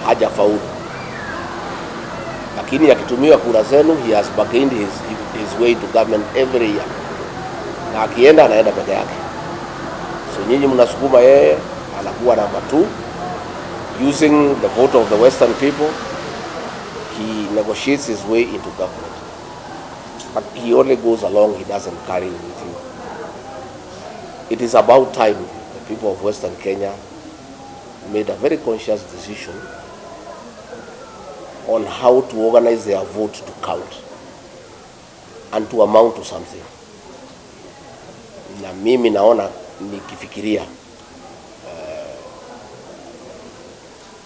hajafaulu. Lakini akitumia kura zenu, he has bargained his way to government every year. Na akienda anaenda peke yake. So nyinyi mnasukuma yeye anakuwa number 2, using the vote of the Western people. He negotiates his way into government. But he only goes along, he doesn't carry with you. It is about time the people of Western Kenya made a very conscious decision on how to organize their vote to count and to amount to something. Na mimi naona nikifikiria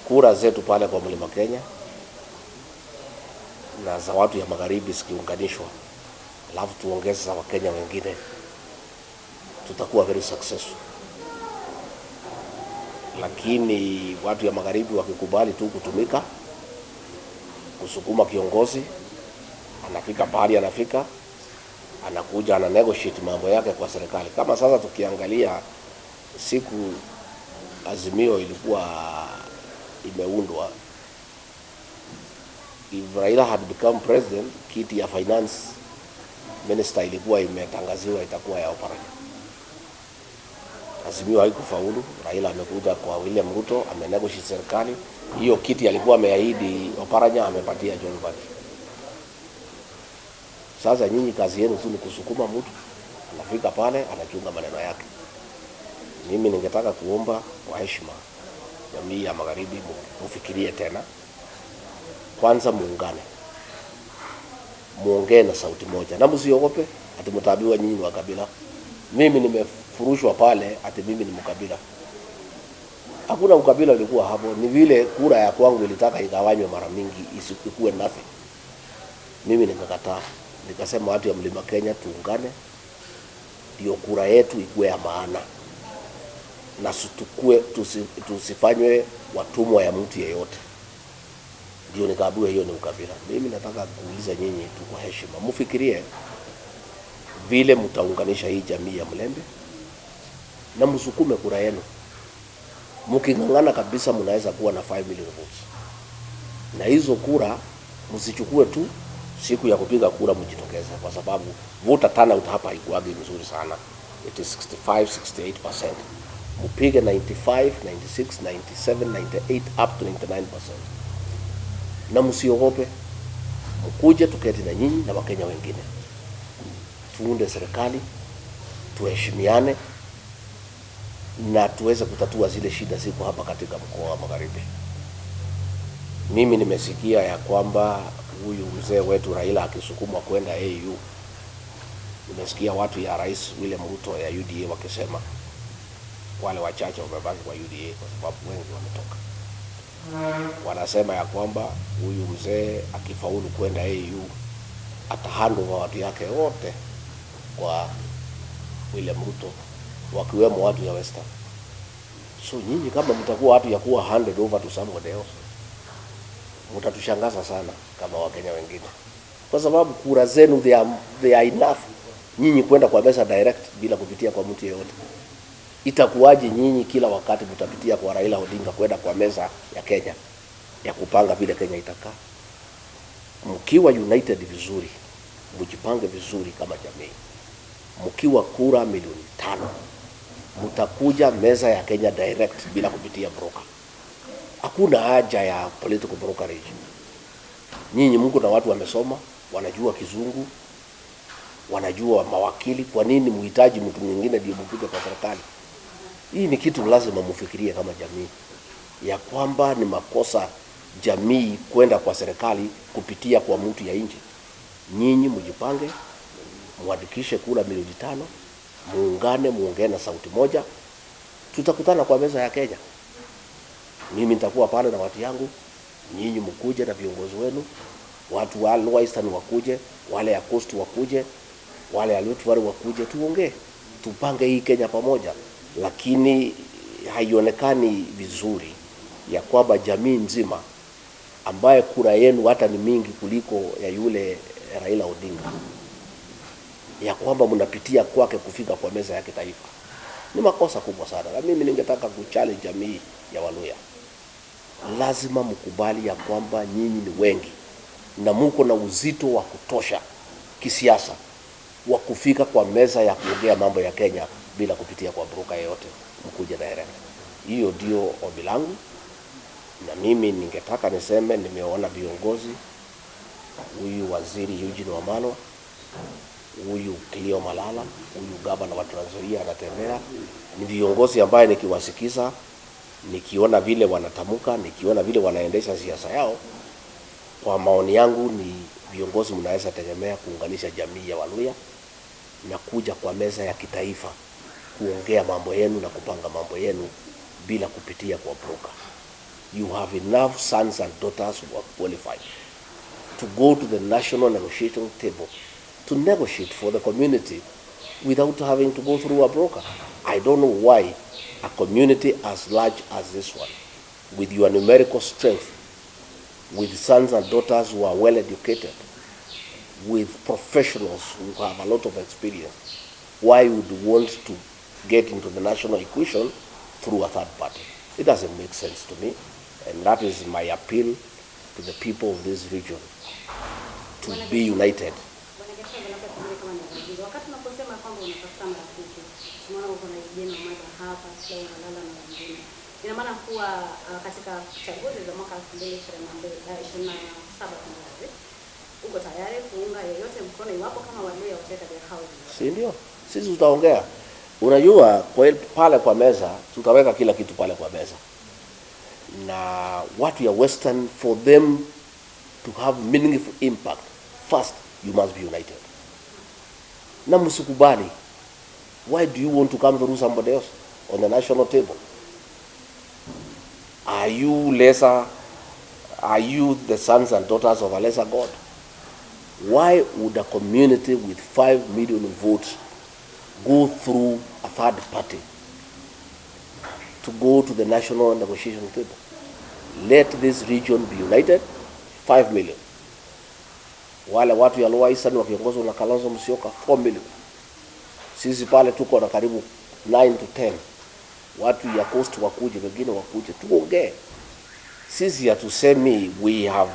kura zetu pale kwa Mlima Kenya na za watu ya magharibi zikiunganishwa, alafu tuongeze za Wakenya wengine, tutakuwa very successful. Lakini watu ya magharibi wakikubali tu kutumika kusukuma kiongozi, anafika pahali anafika, anakuja ana negotiate mambo yake kwa serikali. Kama sasa tukiangalia siku Azimio ilikuwa imeundwa, if Raila had become president, kiti ya finance minister ilikuwa imetangaziwa itakuwa ya Oparanya. Azimio haikufaulu, Raila amekuja kwa William Ruto, amenegotiate serikali. Hiyo kiti alikuwa ameahidi Oparanya amepatia John Mbadi. Sasa nyinyi kazi yenu tu ni kusukuma mtu, anafika pale anachunga maneno yake. Mimi ningetaka kuomba kwa heshima jamii ya magharibi, mufikirie tena. Kwanza muungane, muongee na sauti moja, na msiogope ati mtabiwa nyinyi wa kabila. Mimi nimefurushwa pale ati mimi ni mkabila. Hakuna ukabila ulikuwa hapo, ni vile kura ya kwangu ilitaka igawanywe mara mingi isikuwe nothing. Mimi nikakataa, nikasema watu ya Mlima Kenya tuungane, ndio kura yetu ikuwe ya maana, na tusifanywe watumwa ya mtu yeyote. Ndio nikaambiwa hiyo ni ukabila. Mimi nataka kuuliza nyinyi tu kwa heshima, mfikirie vile mtaunganisha hii jamii ya Mlembe na msukume kura yenu. Mkingangana kabisa mnaweza kuwa na 5 million votes. Na hizo kura msichukue tu siku ya kupiga kura mjitokeze, kwa sababu voter turnout hapa haikuagi mzuri sana. It is 65-68%. Mpige 95, 96, 97, 98 up to 99%. Na msiogope, mkuje tuketi na nyinyi na Wakenya wengine, tuunde serikali, tuheshimiane na tuweze kutatua zile shida ziko hapa katika mkoa wa Magharibi. Mimi nimesikia ya kwamba huyu mzee wetu Raila akisukumwa kwenda AU. Nimesikia watu ya Rais William Ruto ya UDA wakisema wale wachache wamebaki kwa UDA kwa sababu wengi wametoka. Wanasema ya kwamba huyu mzee akifaulu kwenda AU atahandle watu yake wote kwa William Ruto, wakiwemo watu ya Western. So nyinyi kama mtakuwa watu ya kuwa handed over to somebody else, mtatushangaza sana kama Wakenya wengine, kwa sababu kura zenu they are enough nyinyi kwenda kwa mesa direct bila kupitia kwa mtu yeyote. Itakuwaje nyinyi kila wakati mtapitia kwa Raila Odinga kwenda kwa meza ya Kenya ya kupanga vile Kenya itakaa? Mkiwa united vizuri, mjipange vizuri kama jamii, mkiwa kura milioni 5, mtakuja meza ya Kenya direct bila kupitia broker. Hakuna haja ya political brokerage. Nyinyi mko na watu wamesoma, wanajua kizungu, wanajua mawakili. Kwa nini muhitaji mtu mwingine ndio mpige kwa serikali? Hii ni kitu lazima mufikirie kama jamii, ya kwamba ni makosa jamii kwenda kwa serikali kupitia kwa mtu ya nje. Nyinyi mjipange, muandikishe kura milioni 5, muungane, muongee na sauti moja, tutakutana kwa meza ya Kenya. Mimi nitakuwa pale na watu yangu, nyinyi mkuje na viongozi wenu, watu wa Western wakuje, wale ya Coast wakuje, wale ya Rift Valley wakuje, tuongee, tupange hii Kenya pamoja. Lakini haionekani vizuri ya kwamba jamii nzima ambaye kura yenu hata ni mingi kuliko ya yule Raila Odinga, ya kwamba mnapitia kwake kufika kwa meza ya kitaifa. Ni makosa kubwa sana. Na mimi ningetaka kuchallenge jamii ya Waluya, lazima mkubali ya kwamba nyinyi ni wengi na muko na uzito wa kutosha kisiasa wa kufika kwa meza ya kuongea mambo ya Kenya bila kupitia kwa broker yote, mkuje direct. Hiyo ndio ombi langu, na mimi ningetaka niseme nimeona viongozi, huyu waziri Eugene Wamalwa, huyu Cleo Malala, huyu gavana wa Trans Nzoia anatembea, ni viongozi ambaye nikiwasikiza, nikiona vile wanatamuka, nikiona vile wanaendesha siasa yao, kwa maoni yangu ni viongozi mnaweza tegemea kuunganisha jamii ya Waluya na kuja kwa meza ya kitaifa kuongea mambo yenu na kupanga mambo yenu bila kupitia kwa broker. You have enough sons and daughters who are qualified to go to the national negotiating table to negotiate for the community without having to go through a broker. I don't know why a community as large as this one, with your numerical strength, with sons and daughters who are well educated, with professionals who have a lot of experience, why would you want to get into the national equation through a third party? It doesn't make sense to me, and that is my appeal to the people of this region to be united. Ina maana kuwa katika chaguzi za mwaka 2027 uko tayari kuunga yeyote mkono iwapo kama Waluya wataweka their house? Si ndio? Sisi tutaongea. Unajua pale kwa meza tutaweka kila kitu pale kwa meza. Na watu ya Western, for them to have meaningful impact, first you must be united. Na msikubali. Why do you want to come through somebody else on the national table? Are you lesser? Are you the sons and daughters of a lesser God? Why would a community with 5 million votes go through a third party to go to the national negotiation table? Let this region be united. 5 million. Wale watu ya Lower Eastern wakiongozwa na Kalonzo Musyoka 4 million. Sisi pale tuko na karibu 9 to 10. Watu ya Coast wakuje, wengine wakuje, tuongee. Sisi hatusemi we have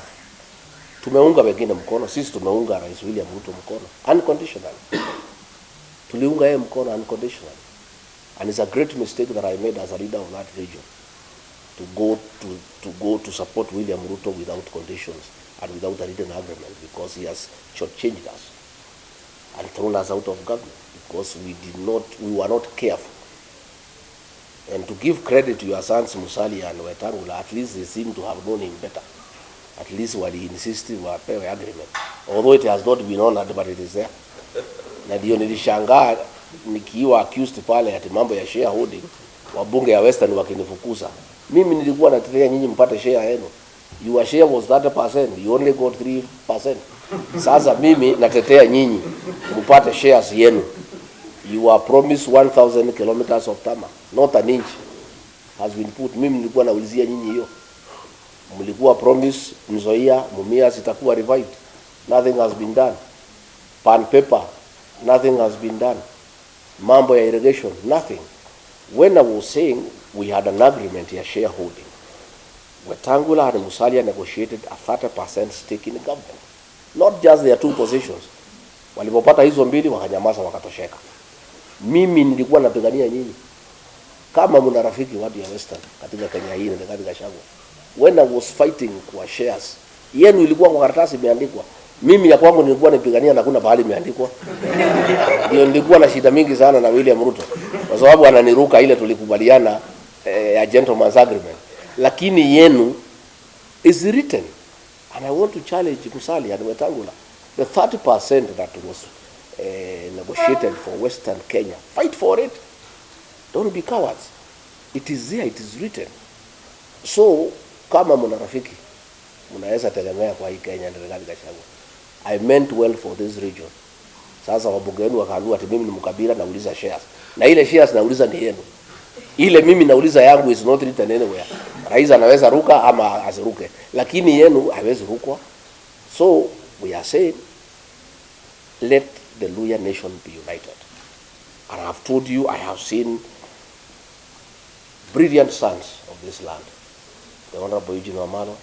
tumeunga wengine mkono, sisi tumeunga Rais William Ruto mkono unconditionally. Tuliunga yeye mkono unconditionally. And it's a great mistake that I made as a leader of that region to go to support William Ruto without conditions and without a written agreement, because he has shortchanged us and thrown us out of government because we were not careful. And to give credit to your sons Musalia and Wetangula, at least they seem to have known him better. At least wali insist wapewe agreement, although it has not been honored, but it is there. Na ndio nilishangaa nikiwa accused pale ati mambo ya shareholding, wabunge ya Western wakinifukuza. Mimi nilikuwa natetea nyinyi mpate share yenu. Your share was 30%, you only got 3%. Sasa mimi natetea nyinyi mpate shares yenu. You are promised 1,000 kilometers of tarmac, not an inch has been put. Mimi nilikuwa naulizia nyinyi hiyo. Mlikuwa promise Nzoia, Mumias itakuwa revived. Nothing has been done. Pan paper, nothing has been done. Mambo ya irrigation, nothing. When I was saying we had an agreement ya shareholding, Wetangula and Musalia negotiated a 30% stake in the government. Not just their two positions. Walipopata hizo mbili wakanyamaza wakatosheka. Mimi nilikuwa napigania nyinyi. Kama mna rafiki watu ya Western katika Kenya hii na katika GACHAGUA, when I was fighting kwa shares, yenu ilikuwa kwa karatasi imeandikwa. Mimi ya kwangu nilikuwa napigania na kuna bahali imeandikwa. Ndio nilikuwa na shida mingi sana na William Ruto, kwa sababu ananiruka ile tulikubaliana a gentleman's agreement. Lakini yenu is written, and I want to challenge Musalia and Wetangula. The 30% that was negotiated for Western Kenya, fight for it. Don't be cowards. It is there, it is written. So kama mna rafiki mnaweza tegemea kwa hii Kenya ndio GACHAGUA. I meant well for this region. Sasa wabunge wenu wakaamua ati mimi ni mkabila nauliza shares. Na ile shares nauliza ni yenu. Ile mimi nauliza yangu is not written anywhere. Rais anaweza ruka ama asiruke, lakini yenu haiwezi rukwa. So we are saying let the Luya nation be united. And I have told you, I have seen brilliant sons of this land the Honorable Eugene Wamalwa,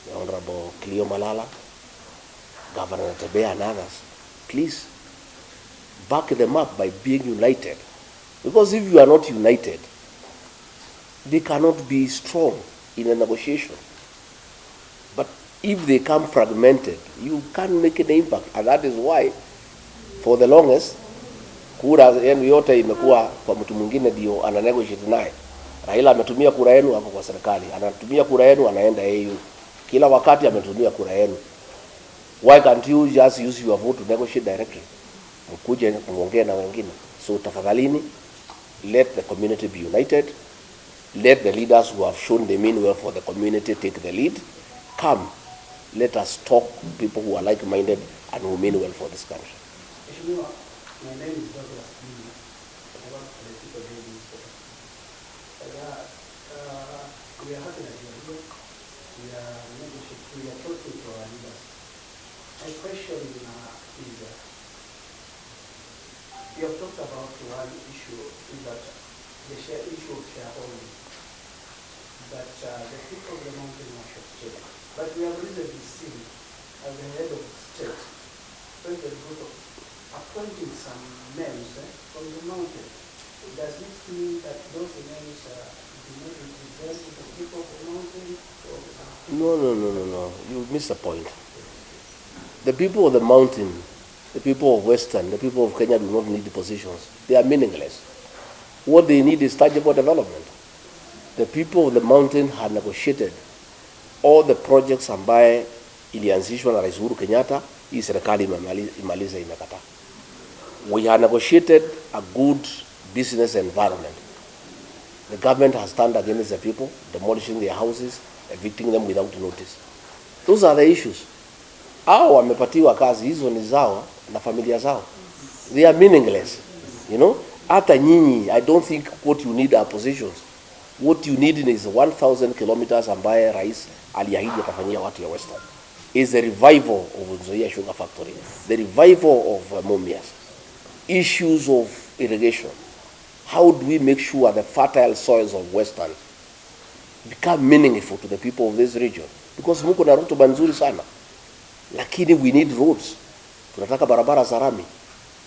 the Honorable Cleo Malala, Governor Tebea and others, please back them up by being united. Because if you are not united, they cannot be strong in a negotiation. But if they come fragmented, you can't make an impact. And that is why, for the longest, kura yenu yote imekuwa kwa mtu mwingine ndio ana negotiate naye. Raila ametumia kura yenu hapo kwa serikali, anatumia kura yenu anaenda AU. Kila wakati ametumia kura yenu. Why can't you just use your vote to negotiate directly? Mkuje muongee na wengine. So tafadhalini, let the community be united. Let the leaders who have shown the mean well for the community take the lead. Come, let us talk people who are like-minded and who mean well for this country. My name is Douglas Bini. I work for the people doing this work. We are having a dialogue. We are negotiating. We are talking to our leaders. My question is you have talked about one issue, is that the issue of shareholding. That the people of the mountain are short. But we have recently seen, as the head of state, President Ruto appointing some men from the mountain. Does it mean that those men do not represent the people of the mountain? No. You miss the point. The people of the mountain, the people of Western, the people of Kenya do not need the positions. They are meaningless. What they need is tangible development. The people of the mountain have negotiated all the projects ambaye ilianzishwa na Rais Uhuru Kenyatta, hii serikali imaliza imekataa. We have negotiated a good business environment. The government has turned against the people, demolishing their houses, evicting them without notice. Those are the issues. Hao wamepatiwa kazi, hizo ni zao na familia zao. They are meaningless. You know, hata nyinyi, I don't think what you need are positions. What you need is 1,000 kilometers ambaye rais aliahidi atafanyia watu ya Western. Is the revival of Nzoia Sugar Factory, the revival of Mumias, issues of irrigation. How do we make sure the fertile soils of Western become meaningful to the people of this region? Because muko na rutuba nzuri sana, lakini we need roads. Tunataka barabara za lami,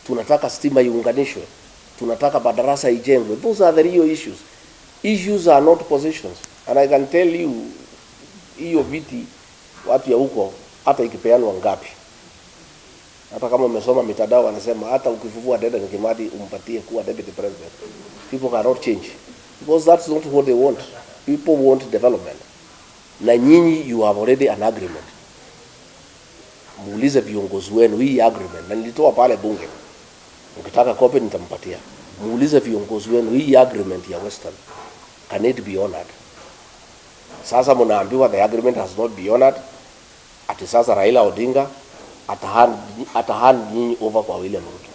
tunataka stima iunganishwe, tunataka madarasa ijengwe. Those are the real issues. Issues are not positions. And I can tell you, hiyo viti watu ya huko hata ikipeanwa ngapi, hata kama umesoma mitandao wanasema hata ukifufua Dedan Kimathi umpatie kuwa deputy president, people cannot change, because that's not what they want. People want development. Na nyinyi you have already an agreement. Muulize viongozi wenu hii agreement, na nilitoa pale bunge, ukitaka copy nitampatia. Muulize viongozi wenu hii agreement ya Western, can it be honored? Sasa mnaambiwa the agreement has not been honored. Ati sasa Raila Odinga atahand nyinyi over kwa William Ruto.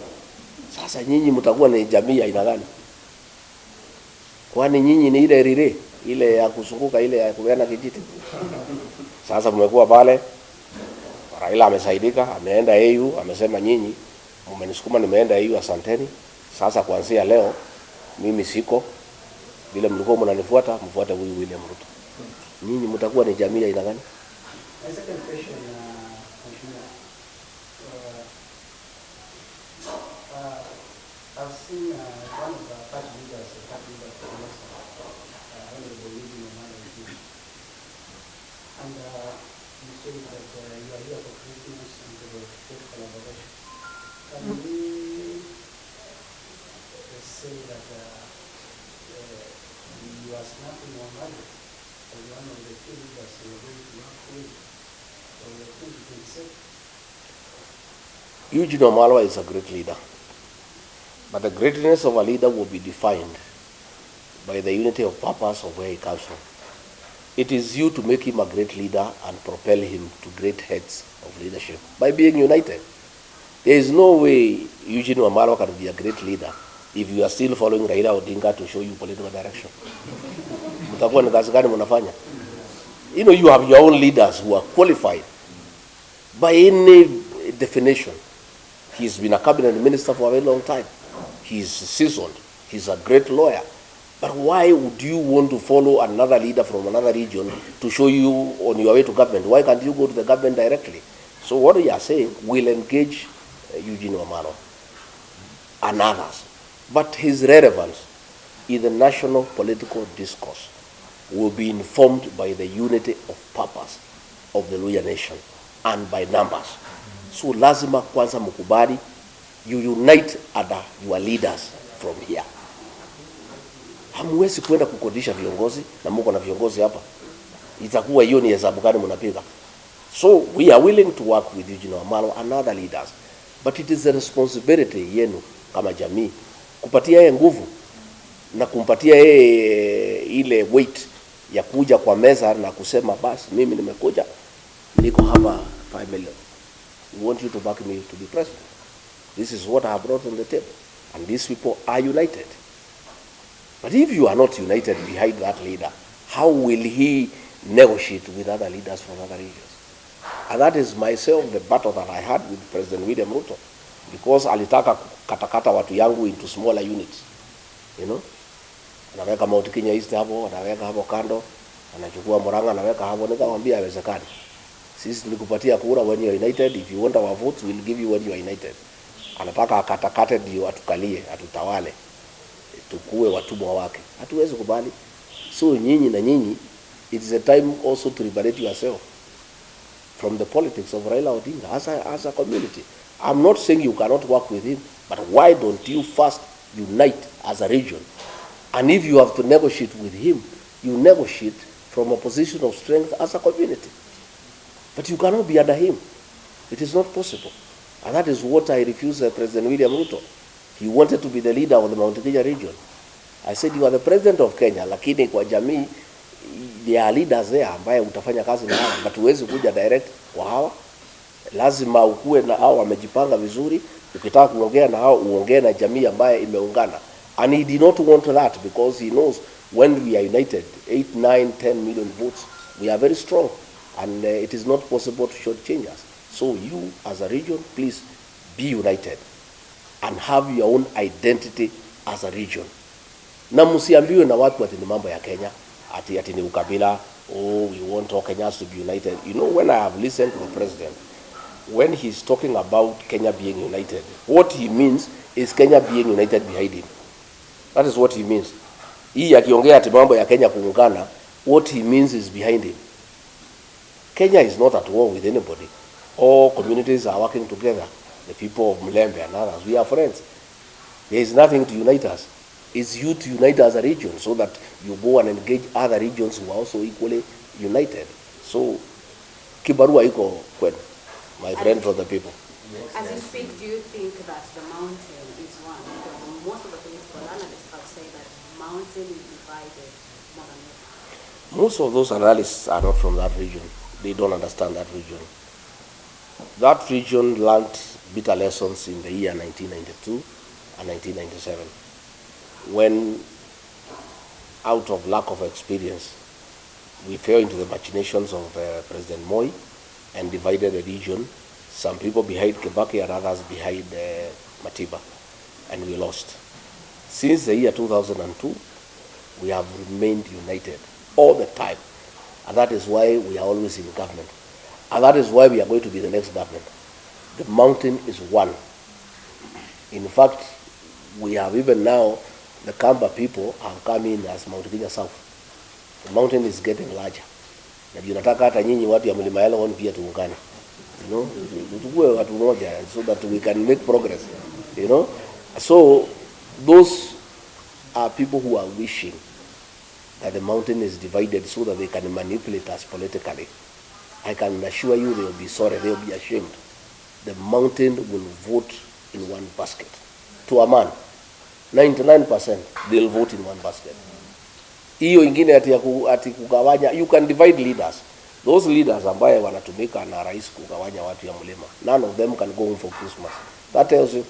Sasa nyinyi mtakuwa ni jamii ya aina gani? Kwani nyinyi ni ile rire ile ya kusunguka ile ya kupeana kijiti? Sasa mmekuwa pale, Raila amesaidika, ameenda AU, amesema nyinyi mmenisukuma nimeenda AU, asanteni. Sasa kuanzia leo mimi siko, vile mlikuwa mnanifuata mfuate huyu William Ruto. Nyinyi mtakuwa ni jamii ya aina gani? My second question, I've seen one of the party leaders from Western, Honorable Eugene Wamalwa, and you say that you are here for Christmas and for good collaboration. Can we say that you are snapping on Wamalwa as one of the key leaders you are going to work with for the 2026? Eugene Wamalwa is a great leader. But the greatness of a leader will be defined by the unity of purpose of where he comes from. It is you to make him a great leader and propel him to great heights of leadership by being united. There is no way Eugene Wamalwa can be a great leader if you are still following Raila Odinga to show you political direction. Mtakuwa ni kazi gani mnafanya? You know, you have your own leaders who are qualified by any definition. He's been a cabinet minister for a very long time. He's seasoned. He's a great lawyer. But why would you want to follow another leader from another region to show you on your way to government? Why can't you go to the government directly? So what we are saying, we'll engage Eugene Wamalwa and others. But his relevance in the national political discourse will be informed by the unity of purpose of the Luhya nation and by numbers. So lazima kwanza mukubali, you unite under your leaders from here. Hamwezi kwenda kukodisha viongozi na mko na viongozi hapa. Itakuwa hiyo ni hesabu gani mnapiga? So we are willing to work with Eugene Wamalwa and other leaders. But it is the responsibility yenu kama jamii kupatia yeye nguvu na kumpatia yeye ile weight ya kuja kwa meza na kusema basi mimi nimekuja niko hapa 5 million. We want you to back me to be president. This is what I have brought on the table. And these people are united. But if you are not united behind that leader, how will he negotiate with other leaders from other regions? And that is myself the battle that I had with President William Ruto. Because alitaka katakata watu yangu into smaller units. You know? Anaweka Mount Kenya East hapo, anaweka hapo kando, anachukua Murang'a, anaweka hapo, nikamwambia haiwezekani. Sisi tulikupatia kura when you are united. If you want our votes, we'll give you when you are united. Anataka akatakate ndio atukalie, atutawale, tukue watumwa wake. Hatuwezi kubali. So nyinyi na nyinyi, it is a time also to liberate yourself from the politics of Raila Odinga as a community. I'm not saying you cannot work with him, but why don't you first unite as a region? And if you have to negotiate with him, you negotiate from a position of strength as a community. But you cannot be under him. It is not possible. And that is what I refused President William Ruto. He wanted to be the leader of the Mount Kenya region. I said, you are the president of Kenya, lakini kwa jamii, there are leaders there ambaye utafanya kazi na hawa, but huwezi kuja direct kwa hawa. Lazima ukue na hawa wamejipanga vizuri, ukitaka kuongea na hawa uongee na jamii ambaye imeungana. And he did not want that because he knows when we are united, 8, 9, 10 million votes, we are very strong. And it is not possible to shortchange us. So you, as a region, please be united and have your own identity as a region. Na msiambiwe na watu ati ni mambo ya Kenya, ati ni ukabila, oh, we want all Kenyans to be united. You know, when I have listened to the president, when he's talking about Kenya being united, what he means is Kenya being united behind him. That is what he means. Hii akiongea ati mambo ya Kenya kuungana, what he means is behind him. Kenya is not at war with anybody. All communities are working together. The people of Mlembe and others, we are friends. There is nothing to unite us. It's you to unite as a region so that you go and engage other regions who are also equally united. So, kibarua iko kwenu, my friend from the people. As you speak, do you think that the mountain is one? Because most of the political analysts have said that the mountain is divided more than ever. Most of those analysts are not from that region. They don't understand that region. That region learned bitter lessons in the year 1992 and 1997, when, out of lack of experience, we fell into the machinations of President Moi and divided the region, some people behind Kibaki and others behind Matiba, and we lost. Since the year 2002, we have remained united all the time, and that is why we are always in government. And that is why we are going to be the next government. The mountain is one. In fact, we have even now, the Kamba people have come in as Mount Kenya South. The mountain is getting larger. Na tunataka hata nyinyi watu ya Mlima Elgon pia tuungane. You know, tukue watu moja so that we can make progress. You know? So those are people who are wishing that the mountain is divided so that they can manipulate us politically. I can assure you they will be sorry, they will be ashamed. The mountain will vote in one basket. To a man, 99% they'll vote in one basket. Hiyo ingine ati kugawanya, you can divide leaders. Those leaders ambaye wanatumika na rais kugawanya watu ya mlima, none of them can go home for Christmas. That tells you.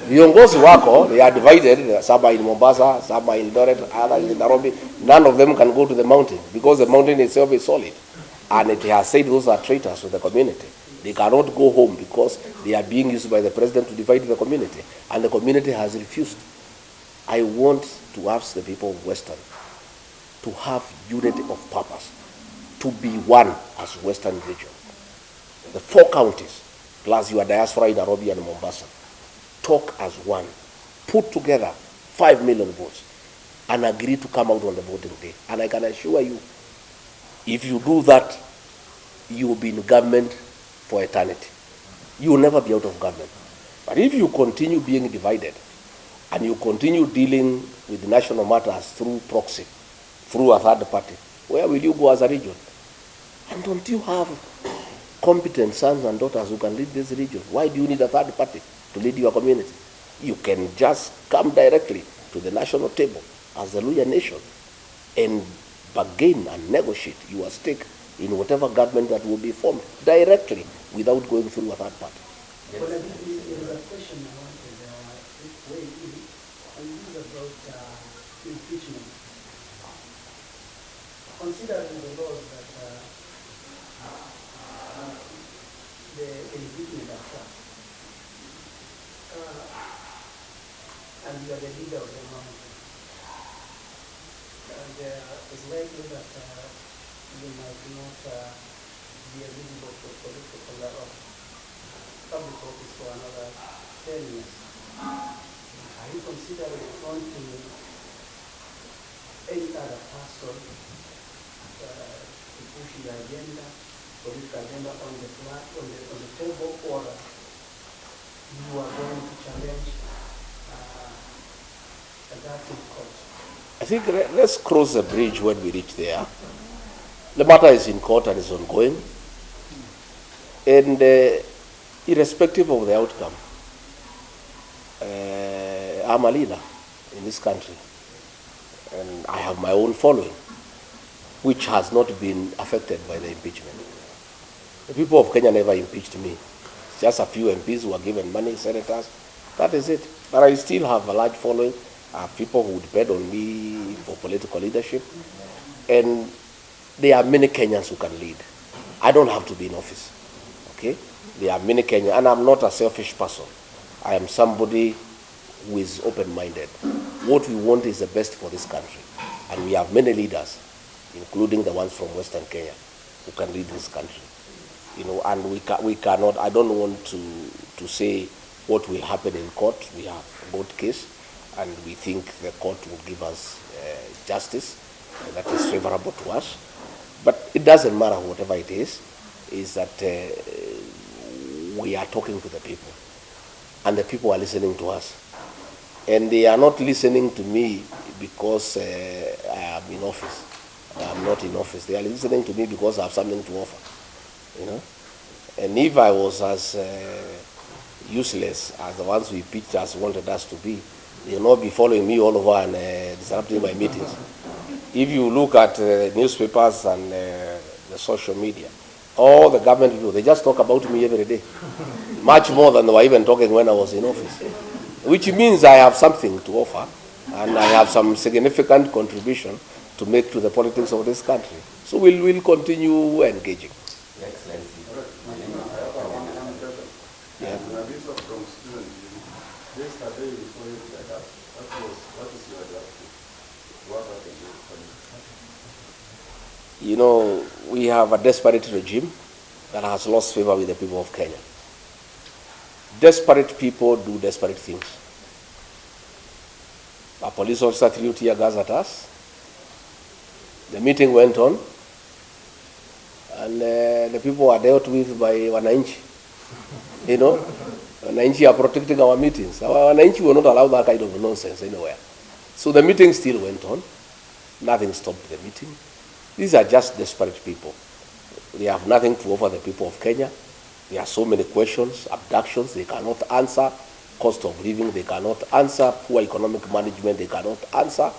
Viongozi wako, they are divided, some are in Mombasa, some are in Eldoret, others in Nairobi. None of them can go to the mountain because the mountain itself is solid. And it has said those are traitors to the community. They cannot go home because they are being used by the president to divide the community. And the community has refused. I want to ask the people of Western to have unity of purpose, to be one as Western region. The 4 counties, plus your diaspora in Nairobi and Mombasa, talk as one, put together 5 million votes, and agree to come out on the voting day. And I can assure you, if you do that, you will be in government for eternity. You will never be out of government. But if you continue being divided, and you continue dealing with national matters through proxy, through a third party, where will you go as a region? And don't you have competent sons and daughters who can lead this region? Why do you need a third party to lead your community? You can just come directly to the national table as the Luya nation and bargain and negotiate your stake in whatever government that will be formed directly without going through a third party. Well, there is a question I wanted to weigh in, and this is about impeachment. Considering the laws that the impeachment are passed, and you are the leader of the mountain, and it's likely that you might not be eligible for political or public office for another 10 years. Are you considering appointing any other person to push your agenda, political agenda on the table, or you are going to challenge that in court? I think let's cross the bridge when we reach there. The matter is in court and is ongoing. And irrespective of the outcome, I'm a leader in this country. And I have my own following, which has not been affected by the impeachment. The people of Kenya never impeached me. It's just a few MPs who are given money, senators. That is it. But I still have a large following. I have people who depend on me for political leadership. And there are many Kenyans who can lead. I don't have to be in office. Okay? There are many Kenyans, and I'm not a selfish person. I am somebody who is open-minded. What we want is the best for this country. And we have many leaders, including the ones from Western Kenya, who can lead this country. You know, and we cannot, I don't want to say what will happen in court. We have a court case, and we think the court will give us justice that is favorable to us. But it doesn't matter whatever it is that we are talking to the people, and the people are listening to us. And they are not listening to me because I am in office. I am not in office. They are listening to me because I have something to offer, you know. And if I was as useless as the ones we pitched us wanted us to be, they will not be following me all over and disrupting my meetings. If you look at newspapers and the social media, all the government people, they just talk about me every day, much more than they were even talking when I was in office, which means I have something to offer, and I have some significant contribution to make to the politics of this country. So we'll continue engaging. Excellency. Yeah. Yesterday you saw it like that. What is your adjustment? What happened? You know, we have a desperate regime that has lost favor with the people of Kenya. Desperate people do desperate things. A police officer threw tear gas at us. The meeting went on, and the people were dealt with by Wananchi. You know, Wananchi are protecting our meetings. Our Wananchi will not allow that kind of nonsense anywhere. So the meeting still went on. Nothing stopped the meeting. These are just desperate people. They have nothing to offer the people of Kenya. There are so many questions, abductions, they cannot answer. Cost of living, they cannot answer. Poor economic management, they cannot answer.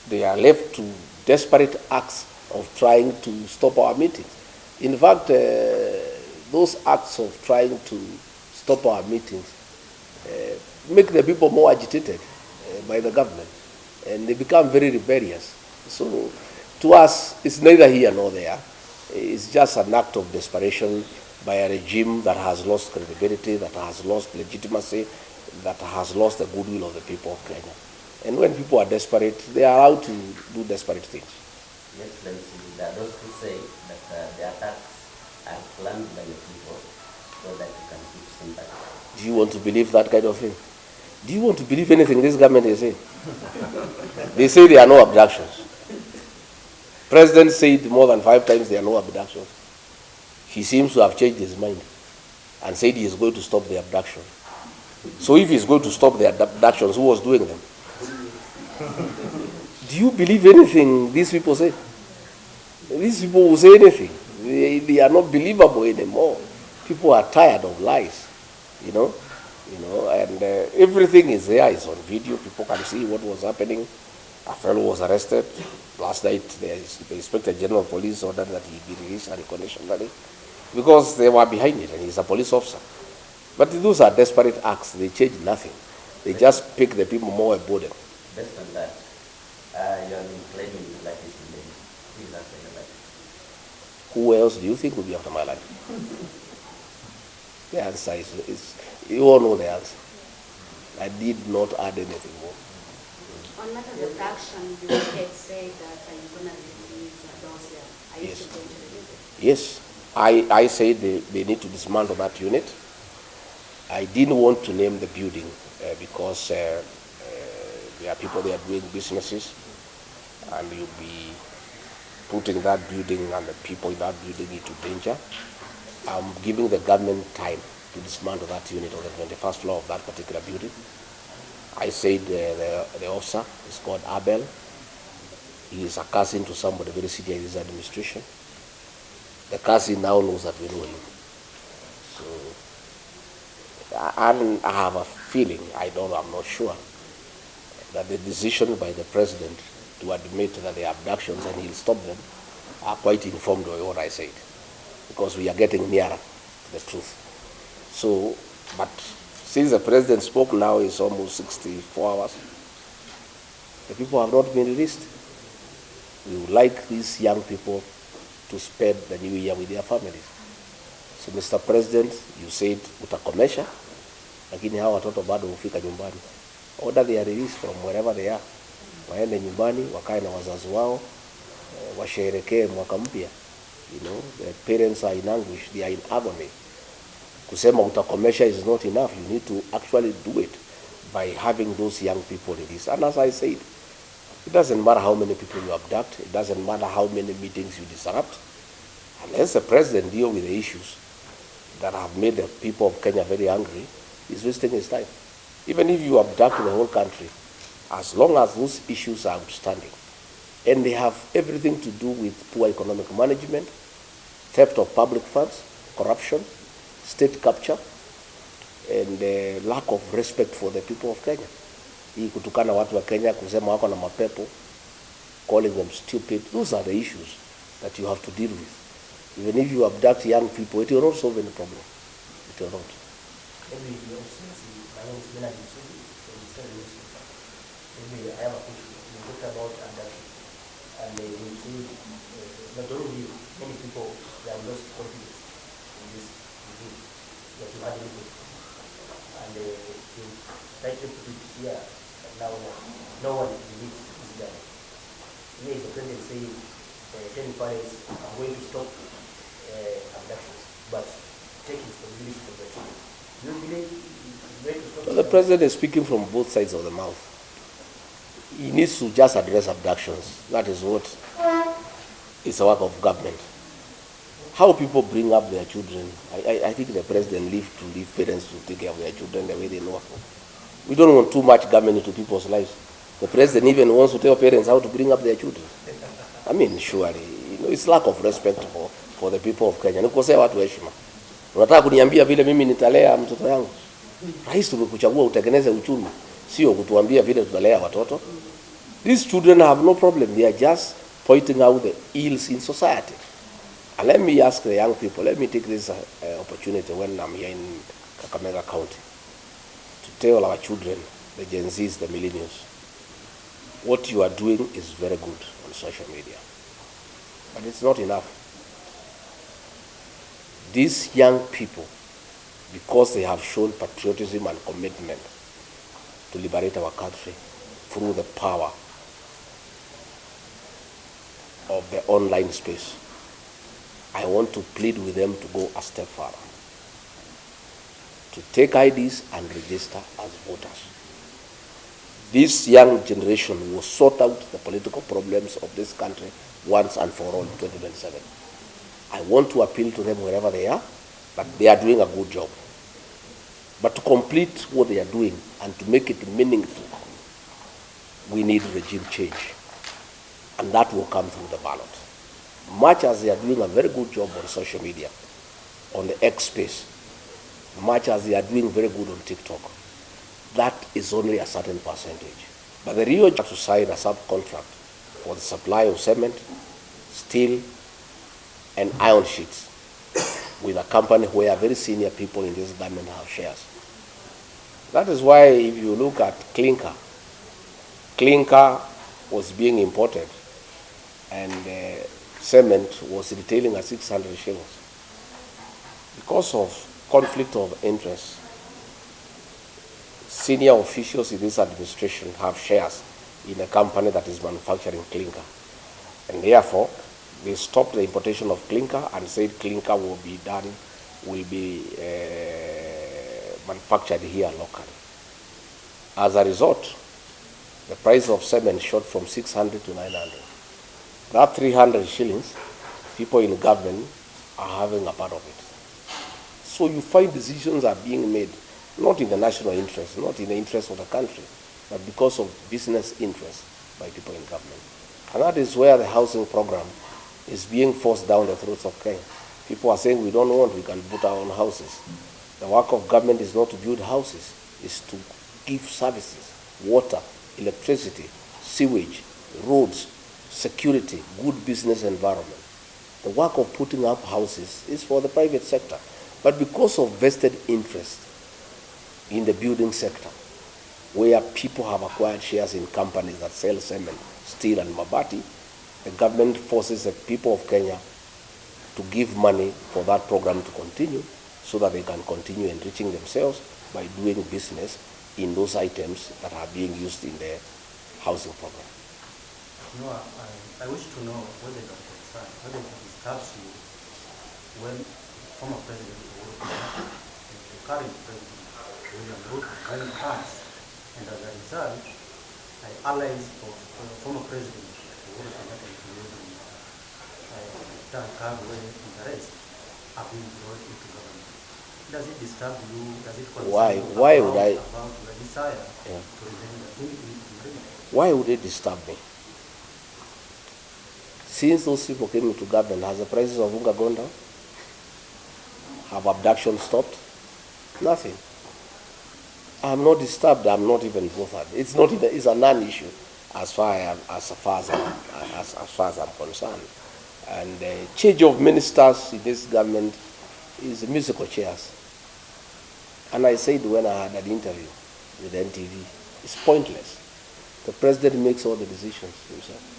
They are left to desperate acts of trying to stop our meetings. In fact, those acts of trying to stop our meetings make the people more agitated by the government, and they become very rebellious. So to us, it's neither here nor there. It's just an act of desperation by a regime that has lost credibility, that has lost legitimacy, that has lost the goodwill of the people of Kenya. And when people are desperate, they are allowed to do desperate things. Yes, there are those who say that the attacks are planned by the people so that you can keep sympathy. Do you want to believe that kind of thing? Do you want to believe anything this government is saying? They say there are no abductions. President said more than 5 times there are no abductions. He seems to have changed his mind and said he is going to stop the abduction. So if he is going to stop the abductions, who was doing them? Do you believe anything these people say? These people will say anything. They are not believable anymore. People are tired of lies, you know, and everything is there. It's on video. People can see what was happening. A fellow was arrested last night. The Inspector General of Police ordered that he be released unconditionally because they were behind it, and he's a police officer. But those are desperate acts. They change nothing. They just pick the people more burden. Based on that, you have been claiming your life is in danger. Who is after your life? Who else do you think will be after my life? The answer is you all know the answer. I did not add anything more. On matters of action, you had said that you're going to release those here. Are you still going to release it? Yes. I said they need to dismantle that unit. I didn't want to name the building because there are people there doing businesses, and you'll be putting that building and the people in that building into danger. I'm giving the government time to dismantle that unit on the 21st floor of that particular building. I said the officer is called Abel. He is a cousin to somebody very senior in his administration. The cousin now knows that we know him. So I have a feeling, I'm not sure, that the decision by the president to admit that the abductions and he'll stop them are quite informed by what I said, because we are getting nearer to the truth. So, but since the president spoke now, it's almost 64 hours. The people have not been released. We would like these young people to spend the new year with their families. So, Mr. President, you said utakomesha, lakini hawa watoto bado hufika nyumbani. Order their release from wherever they are. Waende nyumbani, wakae na wazazi wao, washerekee mwaka mpya. You know, the parents are in anguish, they are in agony. Kusema utakomesha is not enough. You need to actually do it by having those young people released. And as I said, it doesn't matter how many people you abduct, it doesn't matter how many meetings you disrupt, unless the president deals with the issues that have made the people of Kenya very angry, he's wasting his time. Even if you abduct the whole country, as long as those issues are outstanding, and they have everything to do with poor economic management, theft of public funds, corruption, state capture, and lack of respect for the people of Kenya. Hii kutukana watu wa Kenya, kusema wako na mapepo, calling them stupid, those are the issues that you have to deal with. Even if you abduct young people, it will not solve any problem. It will not. Maybe I have a question. You talked about abduction, and you see not only you, many people they have lost confidence in this regime that you had before, and you try to put it here. Now no one believes this guy. Here is the president saying, telling parents, I'm going to stop abductions, but take responsibility for the children. Do you believe he's going to stop? Well, the president is speaking from both sides of the mouth. He needs to just address abductions. That is what is the work of government. How people bring up their children, I think the president leave parents to take care of their children the way they know. We don't want too much government into people's lives. The president even wants to tell parents how to bring up their children. I mean, surely, it's lack of respect for the people of Kenya. Nikosea watu heshima. Unataka kuniambia vile mimi nitalea mtoto yangu? Rais tumekuchagua utengeneze uchumi, sio kutuambia vile tutalea watoto. These children have no problem. They are just pointing out the ills in society. And let me ask the young people, let me take this opportunity when I'm here in Kakamega County to tell our children, the Gen Zs, the millennials, what you are doing is very good on social media. But it's not enough. These young people, because they have shown patriotism and commitment to liberate our country, through the power of the online space. I want to plead with them to go a step further, to take IDs and register as voters. This young generation will sort out the political problems of this country once and for all in 2027. I want to appeal to them wherever they are, but they are doing a good job. But to complete what they are doing and to make it meaningful, we need regime change. And that will come through the ballot. Much as they are doing a very good job on social media, on the X space, much as they are doing very good on TikTok, that is only a certain percentage. But the real job is to sign a subcontract for the supply of cement, steel, and iron sheets with a company where very senior people in this government have shares. That is why if you look at clinker was being imported and cement was retailing at 600 shillings. Because of conflict of interest, senior officials in this administration have shares in a company that is manufacturing clinker. And therefore, they stopped the importation of clinker and said clinker will be manufactured here locally. As a result, the price of cement shot from 600 to 900. That 300 shillings, people in government are having a part of it. So you find decisions are being made, not in the national interest, not in the interest of the country, but because of business interests by people in government. And that is where the housing program is being forced down the throats of Kenya. People are saying we don't want, we can put our own houses. The work of government is not to build houses, it's to give services, water, electricity, sewage, roads, security, good business environment. The work of putting up houses is for the private sector. But because of vested interest in the building sector, where people have acquired shares in companies that sell cement, steel, and mabati, the government forces the people of Kenya to give money for that program to continue so that they can continue enriching themselves by doing business in those items that are being used in the housing program. No, I wish to know whether it disturbs you when former President Uhuru.Raila and the current President William Ruto joined hands, and as a result, the allies of former President Uhuru.Raila and GACHAGUA and the rest are being brought into government. Does it disturb you? Does it concern Why would I? About your desire to remain the agreement? Why would it disturb me? Since those people came into government, has the prices of unga gone down? Have abduction stopped? Nothing. I'm not disturbed. I'm not even bothered. It's not even. It's a non-issue as far as I'm concerned. And the change of ministers in this government is musical chairs. And I said when I had an interview with NTV, it's pointless. The president makes all the decisions himself.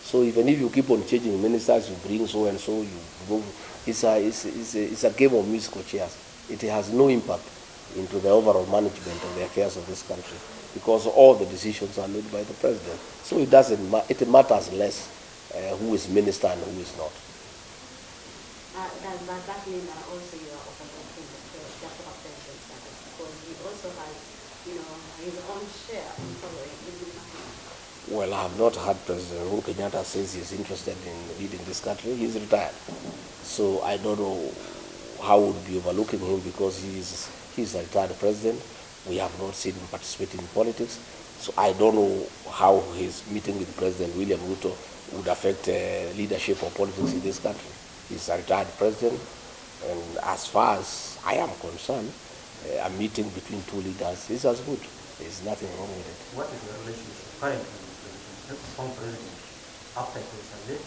So even if you keep on changing ministers, you bring so and so, you go. It's a game of musical chairs. It has no impact into the overall management of the affairs of this country because all the decisions are made by the president. So it doesn't. It matters less who is minister and who is not. Does that mean that also you are overlooking the Jacob president status because he also has, his own share in following in the Well, I have not heard President Uhuru Kenyatta says he's interested in leading this country. He's retired. So I don't know how we would be overlooking him because he's a retired president. We have not seen him participate in politics. So I don't know how his meeting with President William Ruto would affect leadership or politics in this country. He's a retired president. And as far as I am concerned, a meeting between two leaders is as good. There's nothing wrong with it. What is your relationship currently with the former president after he was elected?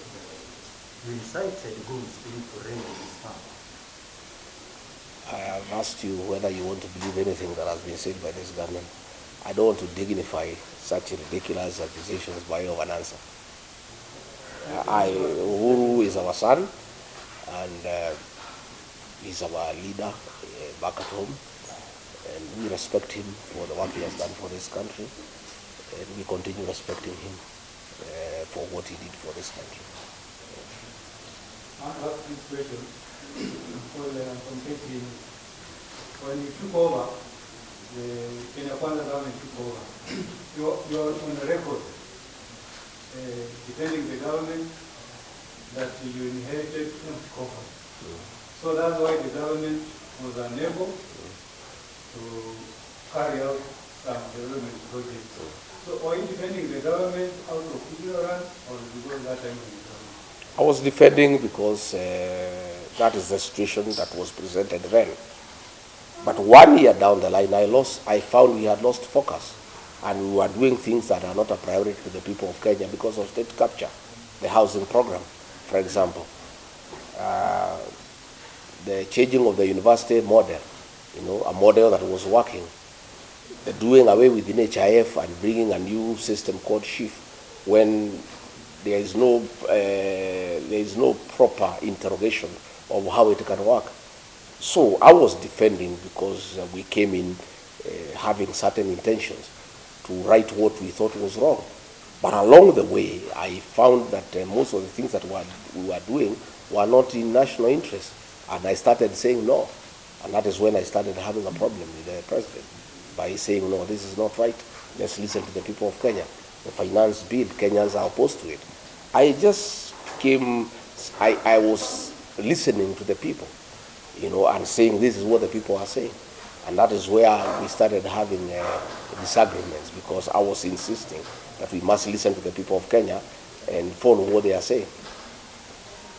You incited Goons to raise his hand. I have asked you whether you want to believe anything that has been said by this government. I don't want to dignify such ridiculous accusations by way of an answer. Uhuru is our son, and he's our leader back at home, and we respect him for the work he has done for this country. and we continue respecting him for what he did for this country. I have this question. From thinking, when you took over, the Kenya Kwanza government took over, you're on the record defending the government that you inherited from Kofa. So that's why the government was unable to carry out some development projects. So are you defending the government out of ignorance or because that time when I was defending because that is the situation that was presented then. But 1 year down the line, I found we had lost focus, and we were doing things that are not a priority to the people of Kenya because of state capture, the housing program, for example, the changing of the university model, a model that was working, the doing away with the NHIF and bringing a new system called SHIF, when there is no proper interrogation of how it can work. So I was defending because we came in having certain intentions to right what we thought was wrong. But along the way, I found that most of the things that we were doing were not in national interest. And I started saying no. And that is when I started having a problem with the president by saying, no, this is not right. Let's listen to the people of Kenya. The finance bill, Kenyans are opposed to it. I just I was listening to the people, and saying this is what the people are saying. And that is where we started having disagreements, because I was insisting that we must listen to the people of Kenya and follow what they are saying.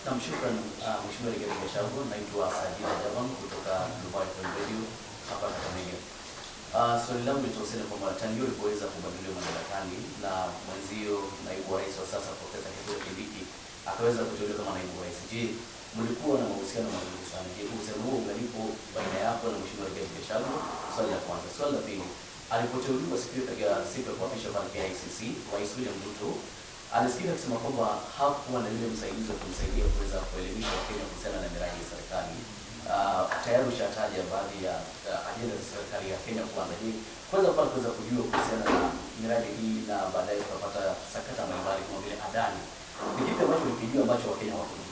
Namshukran Mheshimiwa Rigathi Gachagua, naitwa Shahidi kutoka No.1 Radio hapa Kakamega. Swali langu litosema kwamba tangu ulipoweza kubadilika madarakani na mwenzio naibu wa rais wa sasa Profesa Kithure Kindiki akaweza kuteuliwa kama naibu rais, je, mlikuwa na mahusiano mazuri sana? Je, uhusiano huo ungalipo baina yako na Mheshimiwa Rigathi Gachagua? Swali la kwanza. Swali la pili, alipoteuliwa siku ya kuapishwa pale KICC, Rais William Ruto alisikika akisema kwamba hakuwa na yule msaidizi wa kumsaidia kuweza kuelimisha Wakenya kuhusiana na miradi ya serikali. Tayari ushataja baadhi ya ajenda za serikali ya Kenya kwanza. Je, kwanza pale kuweza kujua kuhusiana na miradi hii na baadaye tutapata sakata mbalimbali kama vile adani. Ni kipi ambacho ulikijua ambacho Wakenya hawakujua?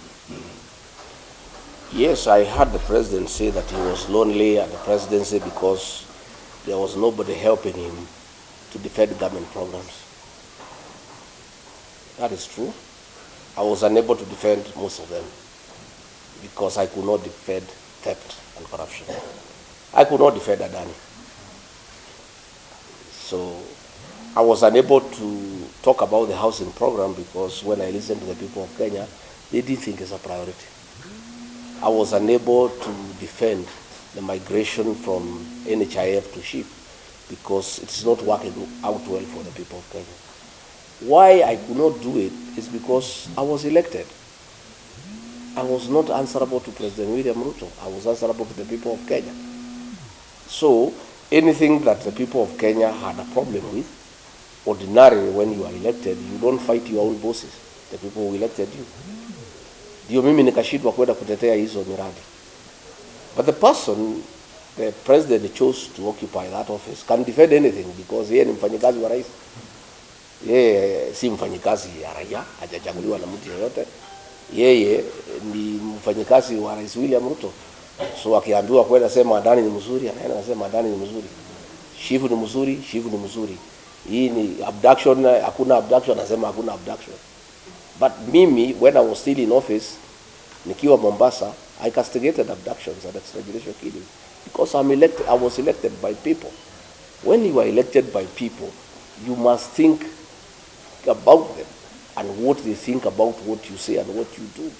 Yes, I heard the president say that he was lonely at the presidency because there was nobody helping him to defend government programs. That is true. I was unable to defend most of them because I could not defend theft and corruption. I could not defend Adani. So I was unable to talk about the housing program because when I listened to the people of Kenya, they didn't think it's a priority. I was unable to defend the migration from NHIF to SHIF because it's not working out well for the people of Kenya. Why I could not do it is because I was elected. I was not answerable to President William Ruto. I was answerable to the people of Kenya. So anything that the people of Kenya had a problem with, ordinarily when you are elected, you don't fight your own bosses, the people who elected you. Ndio mimi nikashindwa kwenda kutetea hizo miradi. But the person the president chose to occupy that office can defend anything because yeye ni mfanyikazi wa rais. Yeye si mfanyikazi ya raia, hajachaguliwa na mtu yeyote. Yeye ni mfanyikazi wa Rais William Ruto. So akiambiwa kwenda sema Adani ni mzuri, anaenda anasema Adani ni mzuri. Shifu ni mzuri, Shifu ni mzuri. Hii ni abduction, hakuna abduction, anasema hakuna abduction. But mimi, when I was still in office, nikiwa Mombasa, I castigated abductions and extrajudicial killing because I was elected by people. When you are elected by people, you must think about them and what they think about what you say and what you do.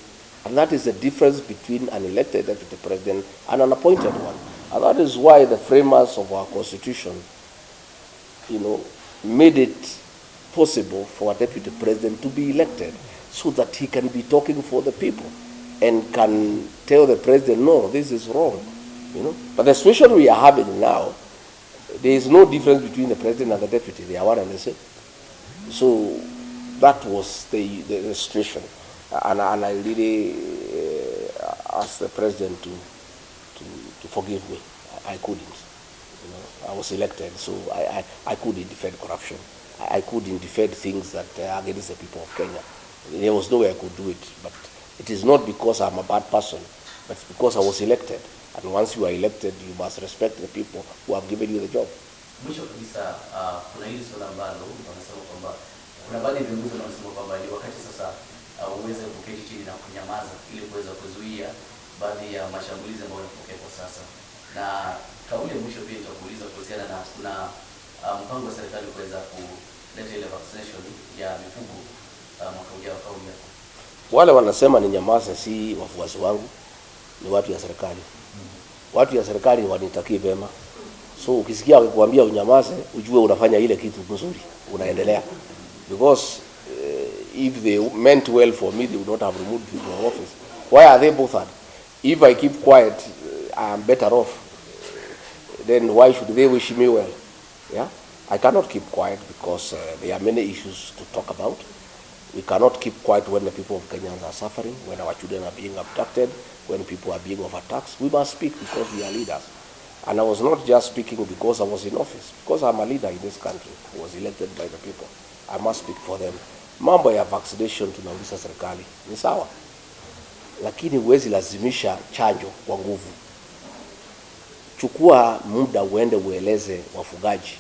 And that is the difference between an elected deputy president and an appointed one. And that is why the framers of our constitution, made it possible for a deputy president to be elected so that he can be talking for the people and can tell the president, no, this is wrong. But the situation we are having now, there is no difference between the president and the deputy. They are one and the same. So that was the situation. And I really asked the president to forgive me. I couldn't. I was elected, so I couldn't defend corruption. I couldn't defend things that are against the people of Kenya. There was no way I could do it. But it is not because I'm a bad person, but it's because I was elected. And once you are elected, you must respect the people who have given you the job. Mwisho kabisa, kuna hili swala ambalo wanasema kwamba kuna baadhi ya viongozi wanasema kwamba ni wakati sasa uweze kuketi chini na kunyamaza ili kuweza kuzuia baadhi ya mashambulizi ambayo yanatokea kwa sasa. Na kauli ya mwisho pia nitakuuliza kuhusiana na kuna mpango wa serikali kuweza kuleta ile vaccination ya mifugo mwaka ujao. Kauli yako. Wale wanasema ni nyamaza si wafuasi wangu, ni watu ya serikali. Watu ya serikali wanitakie vema. So ukisikia wakikwambia unyamaze, ujue unafanya ile kitu nzuri, unaendelea. Because if they meant well for me, they would not have removed me from office. Why are they bothered? If I keep quiet, I am better off. Then why should they wish me well? Yeah, I cannot keep quiet because there are many issues to talk about. We cannot keep quiet when the people of Kenya are suffering, when our children are being abducted, when people are being overtaxed. We must speak because we are leaders. And I was not just speaking because I was in office, because I'm a leader in this country who was elected by the people. I must speak for them. Mambo ya vaccination tunauliza serikali ni sawa, lakini huwezi lazimisha chanjo kwa nguvu. Chukua muda uende ueleze wafugaji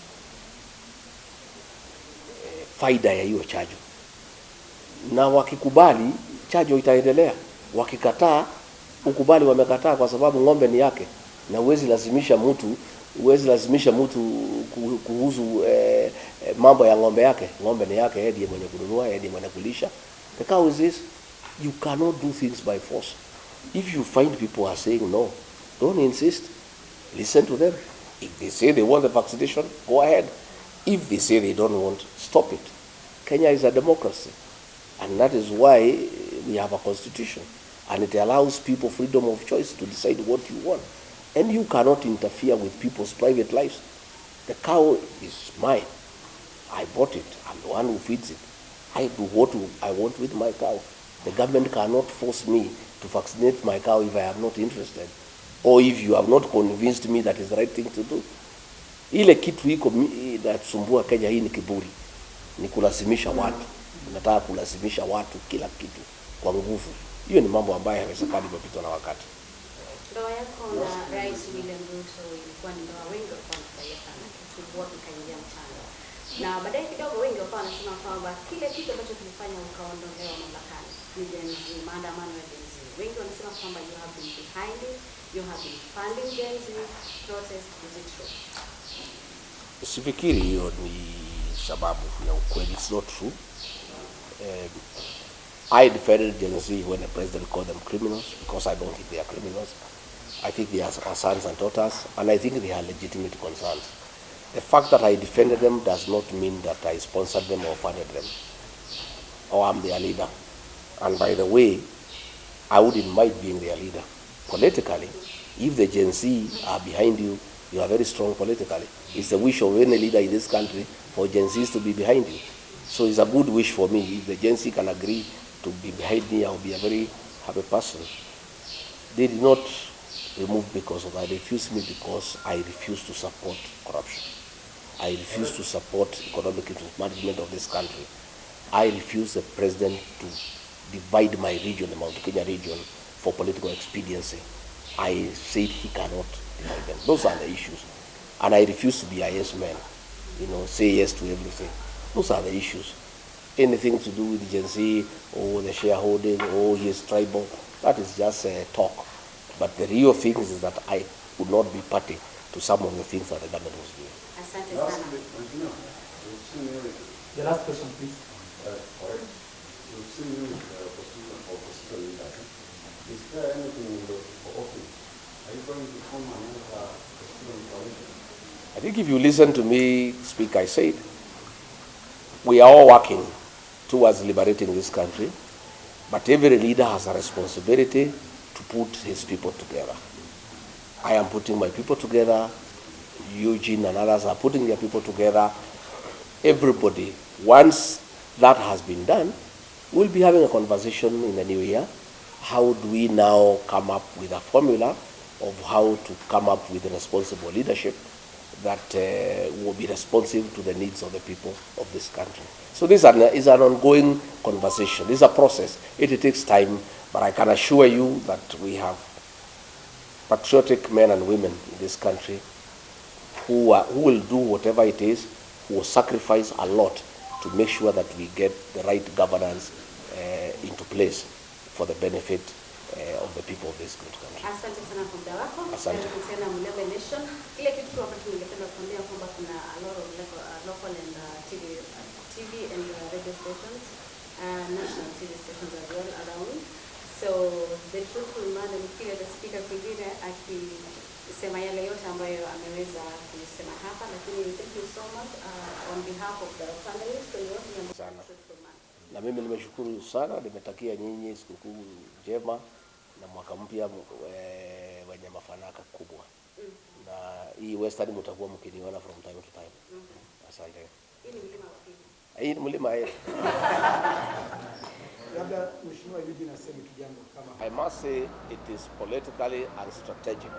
faida ya hiyo chanjo, na wakikubali chanjo itaendelea. Wakikataa, ukubali wamekataa kwa sababu ng'ombe ni yake, na huwezi lazimisha mtu kuhusu mambo ya ng'ombe yake. Ng'ombe ni yake, yeye ndiye mwenye kununua, yeye ndiye mwenye kulisha. The cow is this. You cannot do things by force. If you find people are saying no, don't insist. Listen to them. If they say they want the vaccination, go ahead. If they say they don't want, stop it. Kenya is a democracy, and that is why we have a constitution, and it allows people freedom of choice to decide what you want. And you cannot interfere with people's private lives. The cow is mine. I bought it. I'm the one who feeds it. I do what I want with my cow. The government cannot force me to vaccinate my cow if I am not interested, or if you have not convinced me that is the right thing to do. Ile kitu iko inasumbua Kenya hii ni kiburi. Ni kulazimisha watu. Unataka kulazimisha watu kila kitu kwa nguvu. Hiyo ni mambo ambayo haiwezekani, imepitwa na wakati. Ndoa yako na Rais William Ruto ilikuwa ni ndoa wengi walikuwa wanafurahia sana, kilikuwa kikaingia mchanga. Na baadaye kidogo wengi walikuwa wanasema kwamba kile kitu ambacho kilifanya ukaondolewa mamlakani ni Gen Z, maandamano ya Gen Z. Wengi wanasema kwamba you have been behind it, you have been funding Gen Z protest. Is it true? Sifikiri hiyo ni sababu ya ukweli. It's not true. I defended Gen Z when the president called them criminals, because I don't think they are criminals. I think they are our sons and daughters, and I think they are legitimate concerns. The fact that I defended them does not mean that I sponsored them or funded them, or I'm their leader. And by the way, I wouldn't mind being their leader. Politically, if the Gen Z are behind you, you are very strong politically. It's the wish of any leader in this country for Gen Zs to be behind you. So it's a good wish for me. If the Gen Z can agree to be behind me, I'll be a very happy person. They did not remove because of that. They refused me because I refuse to support corruption. I refuse to support economic mismanagement of this country. I refuse the president to divide my region, the Mount Kenya region, for political expediency. I said he cannot divide them. Those are the issues. And I refuse to be a yes man, say yes to everything. Those are the issues. Anything to do with Gen Z or the shareholding or his tribal, that is just talk. But the real thing is that I would not be party to some of the things that the government was doing. Asante sana. The last question, please. Is there anything in the office? Are you going to form another coalition? I think if you listen to me speak, I said, we are all working towards liberating this country, but every leader has a responsibility to put his people together. I am putting my people together. Eugene and others are putting their people together. Everybody, once that has been done, we'll be having a conversation in the new year. How do we now come up with a formula of how to come up with responsible leadership that will be responsive to the needs of the people of this country. So this is an ongoing conversation. This is a process. It takes time, but I can assure you that we have patriotic men and women in this country who will do whatever it is, who will sacrifice a lot to make sure that we get the right governance into place for the benefit of the people of this good country. Asante sana kwa muda wako. Asante. Tena Mulebe Nation. Ile kitu tu ambacho ningependa kuambia kwamba kuna a lot of local and TV and radio stations, national TV stations as well around. So the truth will matter. Nikile the speaker kwingine akisema yale yote ambayo ameweza kusema hapa, lakini thank you so much on behalf of the family. So yote ni Sana. Na mimi nimeshukuru sana, nimetakia nyinyi sikukuu njema na mwaka mpya wenye mafanaka kubwa. Na hii Western mtakuwa mkiniona from time to time. Asante. Hii ni mlima wa pili. Hii ni mlima yetu. Labda Mheshimiwa Eugene aseme kijambo kama I must say it is politically and strategic